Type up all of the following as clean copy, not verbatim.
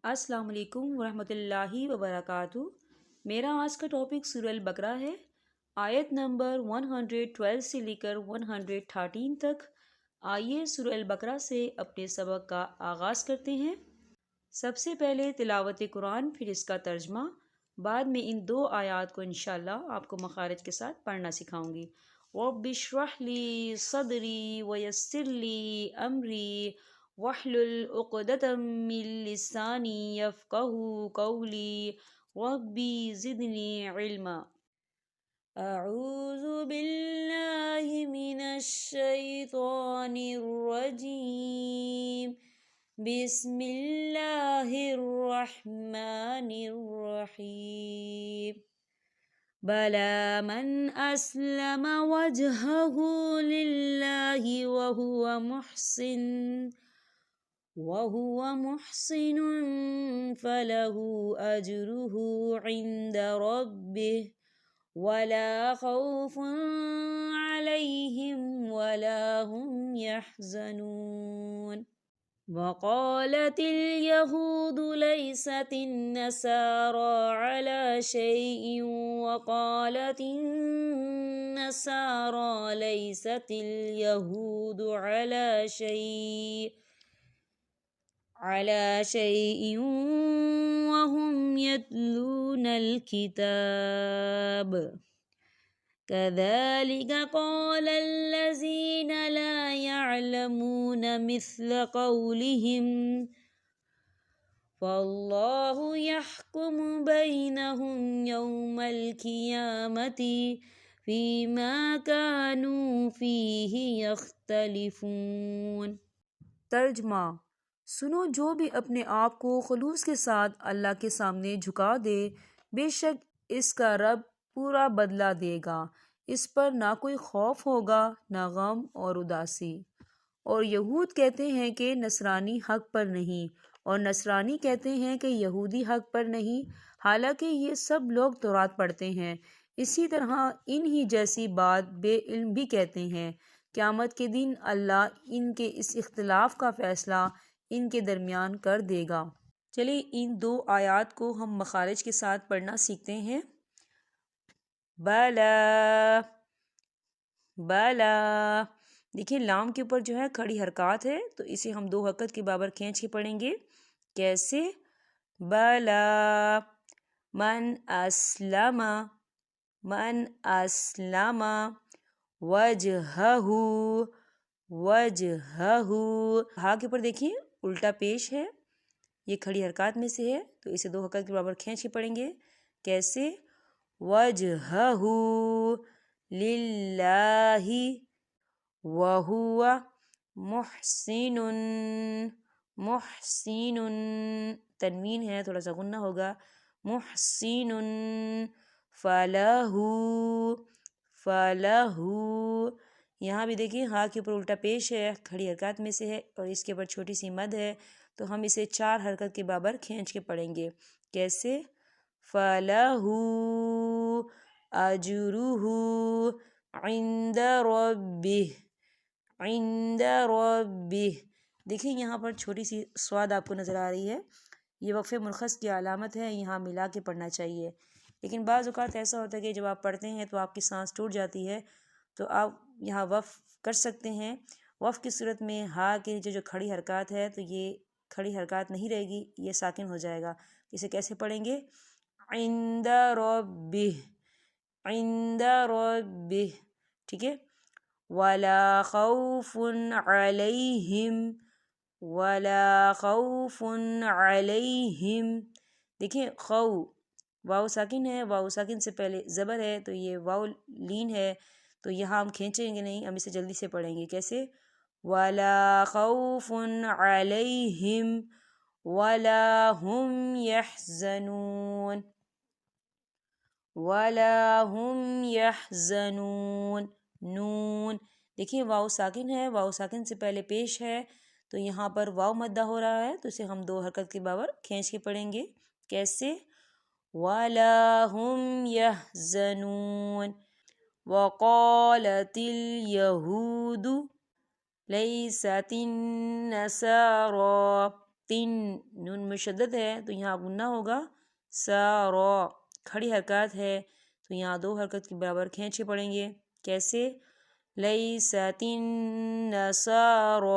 السلام علیکم ورحمۃ اللہ وبرکاتہ۔ میرا آج کا ٹاپک سورہ البقرہ ہے۔ آیت نمبر 112 سے لے کر 113 تک۔ آئیے سورہ البقرہ سے اپنے سبق کا آغاز کرتے ہیں۔ سب سے پہلے تلاوت قرآن، پھر اس کا ترجمہ، بعد میں ان دو آیات کو انشاءاللہ آپ کو مخارج کے ساتھ پڑھنا سکھاؤں گی۔ رب اشرح لی صدری ویسر لی امری واحلل عقدۃ من لسانی یفقہوا قولی ربی زدنی علما۔ اعوذ باللہ من الشیطان الرجیم، بسم اللہ الرحمن الرحیم۔ بلا من اسلم وجهه للہ وهو محسن فله اجره عند ربه ولا خوف عليهم ولا هم يحزنون۔ وقالت اليهود ليست النصارى على شيء وقالت النصارى ليست اليهود على شيء وهم يتلون الكتاب كذلك قال الذين لا يعلمون مثل قولهم فالله يحكم بينهم يوم القيامة فيما كانوا فيه يختلفون۔ ترجمہ: سنو، جو بھی اپنے آپ کو خلوص کے ساتھ اللہ کے سامنے جھکا دے، بے شک اس کا رب پورا بدلہ دے گا۔ اس پر نہ کوئی خوف ہوگا، نہ غم اور اداسی۔ اور یہود کہتے ہیں کہ نصرانی حق پر نہیں، اور نصرانی کہتے ہیں کہ یہودی حق پر نہیں، حالانکہ یہ سب لوگ تورات پڑھتے ہیں۔ اسی طرح انہی جیسی بات بے علم بھی کہتے ہیں۔ قیامت کے دن اللہ ان کے اس اختلاف کا فیصلہ ان کے درمیان کر دے گا۔ چلے ان دو آیات کو ہم مخارج کے ساتھ پڑھنا سیکھتے ہیں۔ بلا، بلا، دیکھیں لام کے اوپر جو ہے کھڑی حرکات ہے، تو اسے ہم دو حرکت کے برابر کھینچ کے پڑھیں گے۔ کیسے؟ بلا من اسلم، من اسلم وجہہ، وجہہ، ہا کے اوپر دیکھیں الٹا پیش ہے، یہ کھڑی حرکات میں سے ہے، تو اسے دو حرکت کے برابر کھینچ کے پڑھیں گے۔ کیسے؟ وجہہ للہ وہو محسن، محسن، تنوین ہے تھوڑا سا غنہ ہوگا، محسن فلہ، فلہ، یہاں بھی دیکھیں ہا کے اوپر الٹا پیش ہے، کھڑی حرکات میں سے ہے، اور اس کے اوپر چھوٹی سی مد ہے، تو ہم اسے چار حرکت کے برابر کھینچ کے پڑھیں گے۔ کیسے؟ فَلَهُ أَجْرُهُ عِنْدَ رَبِّهِ، عِنْدَ رَبِّهِ، دیکھیں یہاں پر چھوٹی سی سواد آپ کو نظر آ رہی ہے، یہ وقف مرخص کی علامت ہے، یہاں ملا کے پڑھنا چاہیے۔ لیکن بعض اوقات ایسا ہوتا ہے کہ جب آپ پڑھتے ہیں تو آپ کی سانس ٹوٹ جاتی ہے، تو آپ یہاں وقف کر سکتے ہیں۔ وقف کی صورت میں ہا کے نیچے جو کھڑی حرکات ہے تو یہ کھڑی حرکات نہیں رہے گی، یہ ساکن ہو جائے گا۔ اسے کیسے پڑھیں گے؟ عند ربہ، عند ربہ، ٹھیک ہے۔ ولا خوف علیہم، ولا خوف علیہم، دیکھیں خو، واو ساکن ہے، واو ساکن سے پہلے زبر ہے، تو یہ واو لین ہے، تو یہاں ہم کھینچیں گے نہیں، ہم اسے جلدی سے پڑھیں گے۔ کیسے؟ ولا خوف علیہم ولا هم يحزنون، ولا هم يحزنون، نون، دیکھیں واو ساکن ہے، واو ساکن سے پہلے پیش ہے، تو یہاں پر واو مدہ ہو رہا ہے، تو اسے ہم دو حرکت کے برابر کھینچ کے پڑھیں گے۔ کیسے؟ ولا هم يحزنون۔ وقالت اليهود ليست النصارى، تن نون مشدد ہے تو یہاں غنہ ہوگا، سارا کھڑی حرکات ہے تو یہاں دو حرکت کے برابر کھینچ کے پڑھیں گے، کیسے؟ لیست النصارى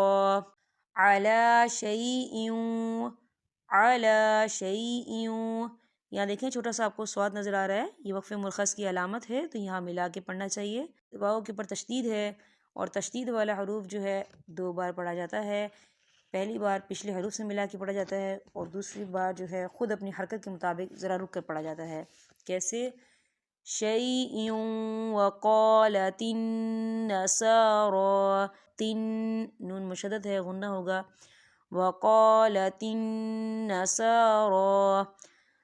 على شيء على شيء، یہاں دیکھیں چھوٹا سا آپ کو سواد نظر آ رہا ہے، یہ وقف مرخص کی علامت ہے تو یہاں ملا کے پڑھنا چاہیے۔ واؤ کے اوپر تشدید ہے اور تشدید والا حروف جو ہے 2 بار پڑھا جاتا ہے، پہلی بار پچھلے حروف سے ملا کے پڑھا جاتا ہے اور دوسری بار جو ہے خود اپنی حرکت کے مطابق ذرا رک کر پڑھا جاتا ہے، کیسے؟ شیء وقالت النصارى، تن نون مشدد ہے غنہ ہوگا، وقالت النصارى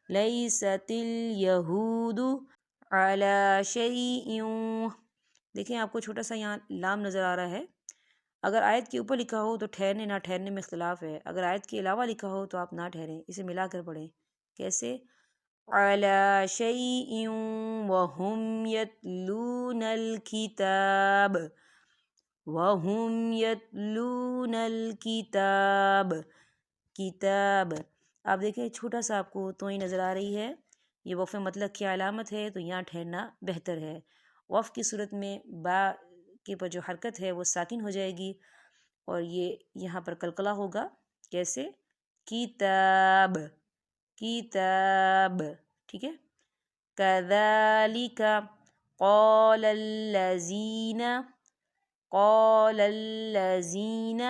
لیست الیہود علی شیء، دیکھیں آپ کو چھوٹا سا یہاں لام نظر آ رہا ہے، اگر آیت کے اوپر لکھا ہو تو ٹھہرنے نہ ٹھہرنے میں اختلاف ہے، اگر آیت کے علاوہ لکھا ہو تو آپ نہ ٹھہریں، اسے ملا کر پڑھیں، کیسے؟ علی شیء وہم یتلون الکتاب، وہم یتلون الکتاب، کتاب، آپ دیکھیں چھوٹا سا آپ کو توئی نظر آ رہی ہے، یہ وقف مطلق کی علامت ہے تو یہاں ٹھہرنا بہتر ہے۔ وقف کی صورت میں با کے پر جو حرکت ہے وہ ساکن ہو جائے گی اور یہ یہاں پر قلقلہ ہوگا، کیسے؟ کتاب، کتاب، ٹھیک ہے۔ کذالک قال الذین، قال الذین،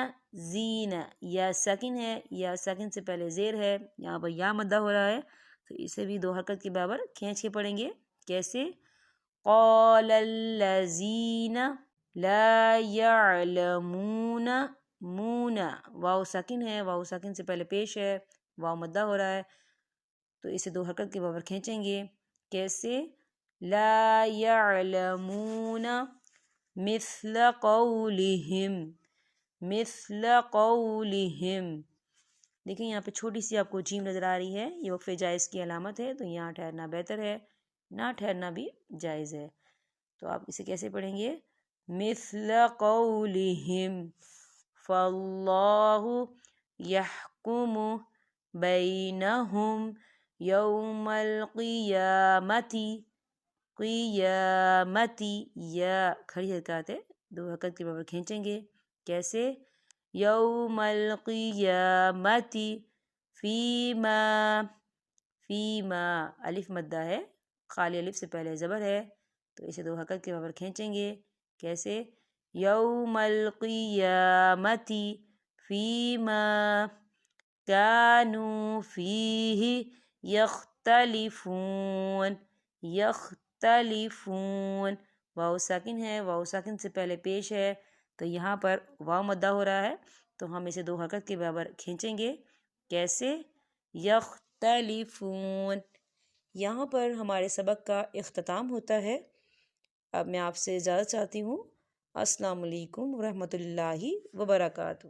زین، یا ساکن ہے، یا ساکن سے پہلے زیر ہے، یہاں پر یا مدہ ہو رہا ہے تو اسے بھی 2 حرکت کے برابر کھینچ کے پڑھیں گے، کیسے؟ قال الذین لا یعلمون، مون، واو ساکن ہے، واو ساکن سے پہلے پیش ہے، واو مدہ ہو رہا ہے تو اسے 2 حرکت کے برابر کھینچیں گے، کیسے؟ لا یعلمون مثل قولہم، مثل قولہم، دیکھیں یہاں پہ چھوٹی سی آپ کو جیم نظر آ رہی ہے، یہ وقف جائز کی علامت ہے تو یہاں ٹھہرنا بہتر ہے، نہ ٹھہرنا بھی جائز ہے، تو آپ اسے کیسے پڑھیں گے؟ مثل قولہم فاللہ یحکم بینہم یوم القیامۃ، قیامتی، یا کھڑی حرکات ہے 2 حرکت کے برابر کھینچیں گے، کیسے؟ یوم القیامۃ فیما، فیما، الف مدہ ہے، خالی الف سے پہلے زبر ہے تو اسے 2 حرکت کے برابر کھینچیں گے، کیسے؟ یوم القیامۃ فیما کانوا فیہ یختلفون، یختلفون، واو ساکن ہے، واو ساکن سے پہلے پیش ہے تو یہاں پر واو مدہ ہو رہا ہے تو ہم اسے 2 حرکت کے برابر کھینچیں گے، کیسے؟ یختلفون۔ یہاں پر ہمارے سبق کا اختتام ہوتا ہے، اب میں آپ سے اجازت چاہتی ہوں، السلام علیکم ورحمۃ اللہ وبرکاتہ۔